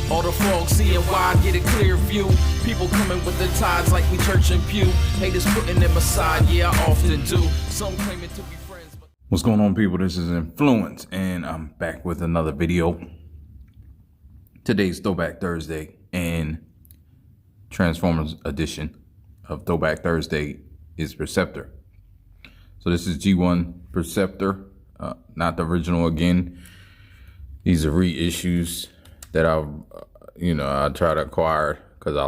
All the frogs seeing wide, get a clear view. People coming with the tides like we church and pew. Haters putting them aside, yeah, I often do. Some claiming to be friends. But what's going on, people? This is Inflewence, and I'm back with another video. Today's Throwback Thursday, and Transformers edition of Throwback Thursday is Perceptor. So this is G1 Perceptor, not the original again. These are reissues that I try to acquire because I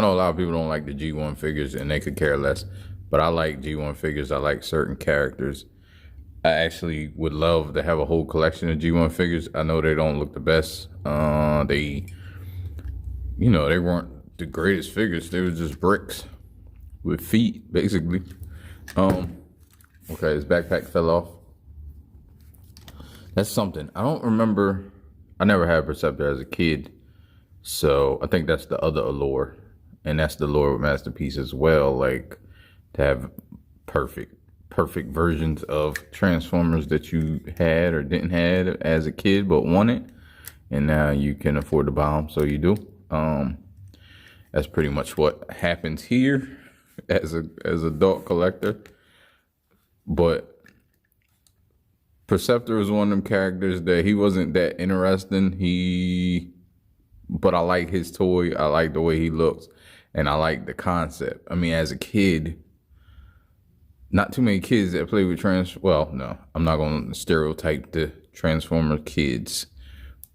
know a lot of people don't like the G1 figures and they could care less, but I like G1 figures. I like certain characters. I actually would love to have a whole collection of G1 figures. I know they don't look the best. They weren't the greatest figures. They were just bricks with feet, basically. Okay, his backpack fell off. That's something. I don't remember. I never had Perceptor as a kid, so I think that's the other allure, and that's the allure with Masterpiece as well. Like to have perfect versions of Transformers that you had or didn't have as a kid but wanted, and now you can afford to buy them, so you do. That's pretty much what happens here as adult collector. But Perceptor is one of them characters that he wasn't that interesting. But I like his toy. I like the way he looks, and I like the concept. I mean, as a kid, not too many kids that play with well, no, I'm not going to stereotype the Transformer kids,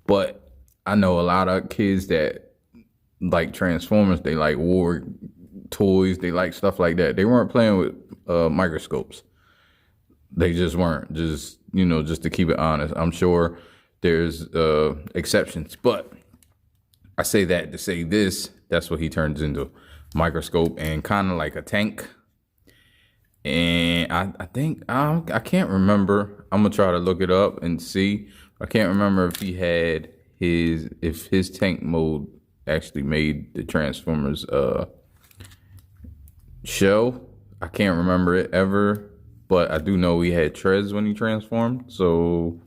but I know a lot of kids that like Transformers. They like war toys. They like stuff like that. They weren't playing with microscopes. They just weren't. Just to keep it honest. I'm sure there's exceptions, but I say that to say this. That's what he turns into. Microscope and kind of like a tank. And I think, I can't remember. I'm gonna try to look it up and see. I can't remember if he had if his tank mode actually made the Transformers show. I can't remember it ever, but I do know he had treads when he transformed. So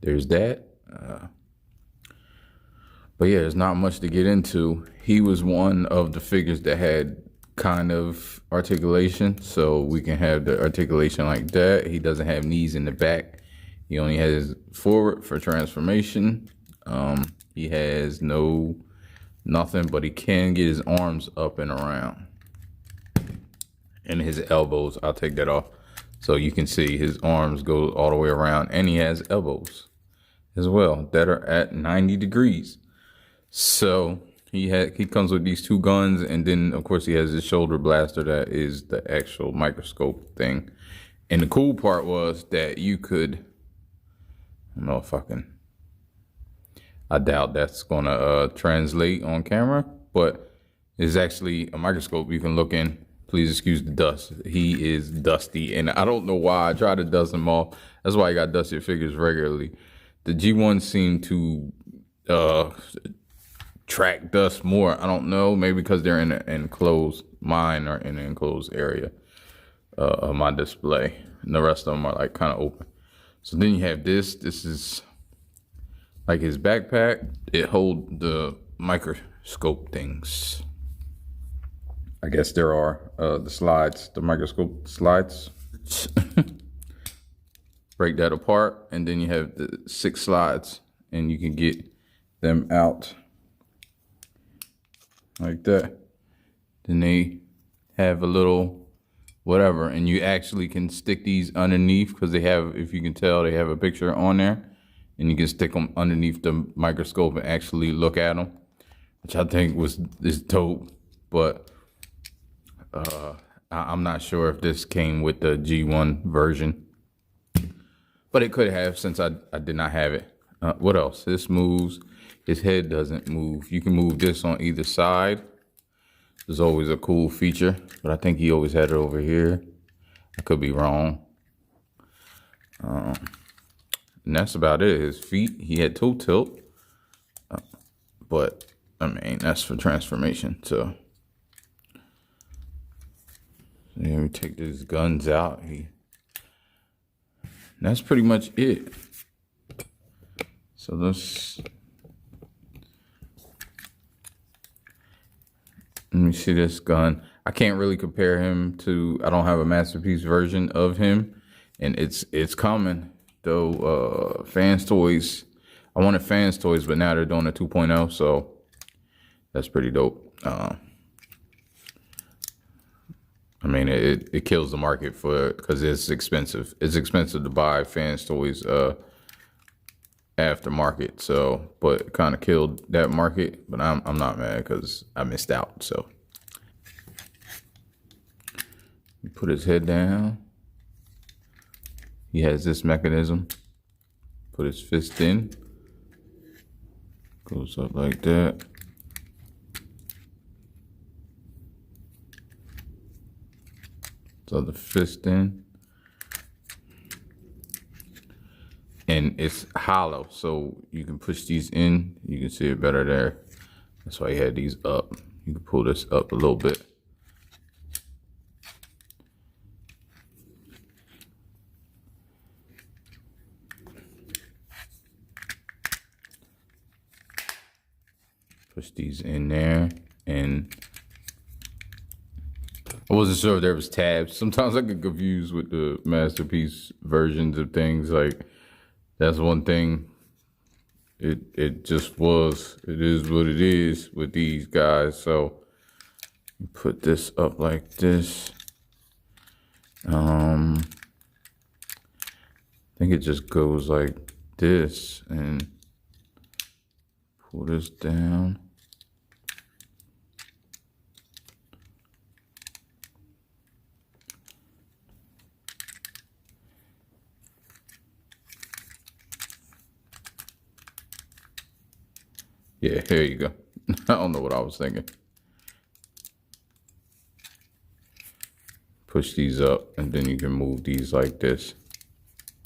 there's that. But yeah, there's not much to get into. He was one of the figures that had kind of articulation, so we can have the articulation like that. He doesn't have knees in the back. He only has forward for transformation. He has nothing, but he can get his arms up and around. And his elbows, I'll take that off. So you can see his arms go all the way around, and he has elbows as well that are at 90 degrees. So he comes with these two guns, and then of course he has his shoulder blaster that is the actual microscope thing. And the cool part was that you could, I don't know if I doubt that's gonna translate on camera, but it's actually a microscope you can look in. Please excuse the dust. He is dusty, and I don't know why. I try to dust him off. That's why I got dusted figures regularly. The G1 seem to track dust more. I don't know, maybe because they're in an enclosed, mine are in an enclosed area of my display, and the rest of them are like kind of open. So then you have this is like his backpack. It holds the microscope things. I guess there are the slides, the microscope slides. Break that apart, and then you have the 6 slides, and you can get them out like that. Then they have a little whatever, and you actually can stick these underneath because they have, if you can tell, they have a picture on there, and you can stick them underneath the microscope and actually look at them, which I think is dope. But I'm not sure if this came with the G1 version, but it could have, since I did not have it. What else? This moves. His head doesn't move. You can move this on either side. There's always a cool feature, but I think he always had it over here. I could be wrong. And that's about it. His feet, he had toe tilt, but I mean, that's for transformation. So then we take these guns out. That's pretty much it. So let me see this gun. I can't really compare him to, I don't have a masterpiece version of him, and it's coming though. Fans Toys, I wanted Fans Toys, but now they're doing a 2.0, so that's pretty dope. I mean, it kills the market because it's expensive. It's expensive to buy Fans Toys aftermarket. So, but it kind of killed that market. But I'm not mad because I missed out. So, put his head down. He has this mechanism. Put his fist in. Goes up like that. So the fist in, and it's hollow, so you can push these in. You can see it better there. That's why he had these up. You can pull this up a little bit. Push these in there, and I wasn't sure if there was tabs. Sometimes I get confused with the masterpiece versions of things. Like, that's one thing. It just was. It is what it is with these guys. So put this up like this. I think it just goes like this and pull this down. Yeah, here you go. I don't know what I was thinking. Push these up, and then you can move these like this.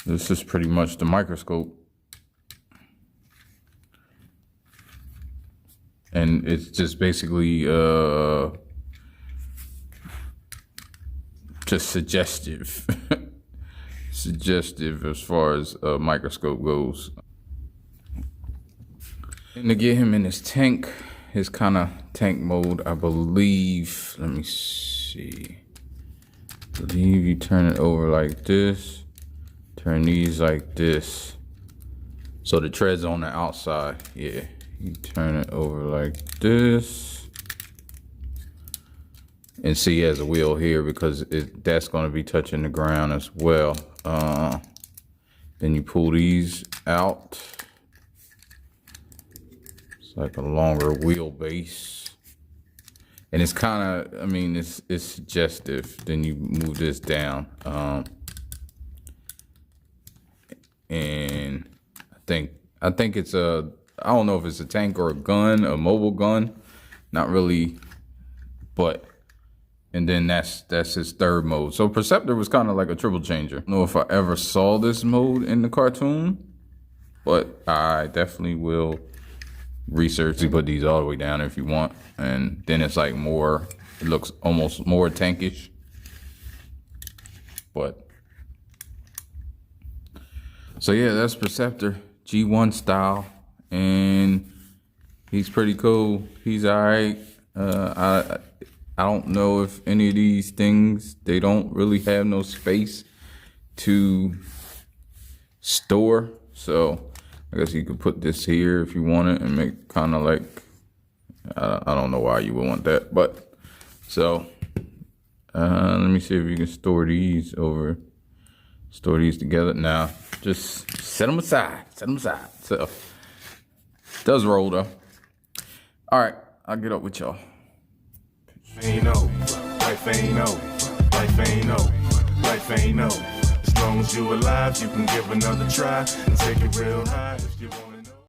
This is pretty much the microscope. And it's just basically just suggestive. Suggestive as far as a microscope goes. And to get him in his tank, his kind of tank mode, I believe, let me see. I believe you turn it over like this, turn these like this. So the tread's on the outside, yeah. You turn it over like this. And see, he has a wheel here because that's gonna be touching the ground as well. Then you pull these out. It's like a longer wheelbase, and it's kind of, I mean, it's suggestive. Then you move this down, and I think it's a, I don't know if it's a tank or a gun, a mobile gun, not really, but, and then that's his third mode. So Perceptor was kind of like a triple changer. I don't know if I ever saw this mode in the cartoon, but I definitely will research. You put these all the way down if you want, and then it's like more, it looks almost more tankish. But so yeah, that's Perceptor G1 style, and he's pretty cool. He's all right. I don't know if any of these things, they don't really have no space to store, so I guess you could put this here if you want it and make kind of like, I don't know why you would want that, but so let me see if you can store these together. Now just set them aside, So it does roll though. All right, I'll get up with y'all. Ain't no, life ain't no, life ain't no, life ain't no. As long as you alive, you can give another try and take it real high if you want.